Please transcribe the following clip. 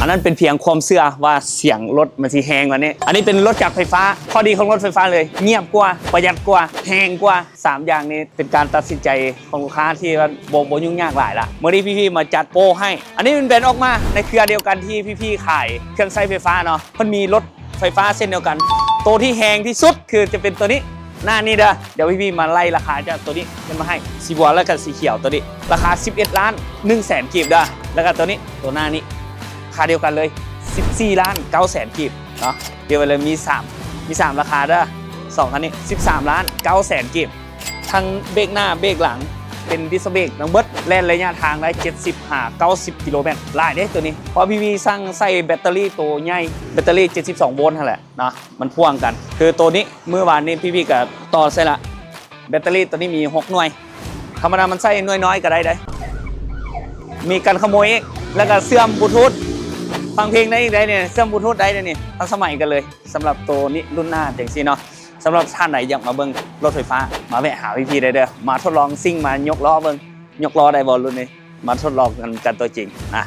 อันนั้นเป็นเพียงความเชื่อว่าเสียงรถมันสิแหงกว่านี้อันนี้เป็นรถจักรไฟฟ้าข้อดีของรถไฟฟ้าเลยเงียบกว่าประหยัดกว่าแหงกว่า3อย่างนี้เป็นการตัดสินใจของลูกค้าที่ว่าบ่ยุ่งยากหลายละเมื่อนี้พี่ๆมาจัดโปรให้อันนี้เป็นแบรนด์ออกมาในเครือเดียวกันที่พี่ๆขายเครื่องใช้ไฟฟ้าเนาะมันมีรถไฟฟ้าเส้นเดียวกันตัวที่แหงที่สุดคือจะเป็นตัวนี้หน้านี้เดี๋ยวพี่ๆมาไล่ราคาจากตัวนี้ขึ้นมาให้สีบัวแล้วก็สีเขียวตัวนี้ราคา11 ล้าน1 แสนกีบแล้วก็ตัวนี้ตัวหน้านี้ราคาเดียวกันเลย14 ล้าน9 แสนกีบเนาะเดียวไปเลยมี3ราคา2คันนี้13 ล้าน9 แสนกีบทั้งเบรกหน้าเบรกหลังเป็นดิสเบรกทั้งเบิดแล่นระยะทางได้70-90 กิโลเมตรหลายได้ตัวนี้เพราะพี่ๆสั่งใส่แบตเตอรี่ตัวใหญ่แบตเตอรี่72 โวลต์นั่นแหละเนาะมันพ่วงกันคือตัวนี้เมื่อวานนี้พี่ๆกับต่อใส่ละแบตเตอรี่ตัวนี้มี6 หน่วยธรรมดามันใส่หน่วยน้อยก็ได้มีการขโมยแล้วก็เสื่อมบลูทูธฟังเพลงได้อีกได้เนี่ยเสื่อมบลูทูธได้เนี่ยทันสมัยกันเลยสำหรับตัวนี้รุ่นหน้าอย่างซี่เนาะสำหรับท่านไหนอยากมาเบิ่งรถไฟฟ้ามาแวะหาพี่ๆได้เด้อมาทดลองซิ่งมายกล้อเบิ่งยกล้อได้บ่รุ่นนี้มาทดลองกันตัวจริงนะ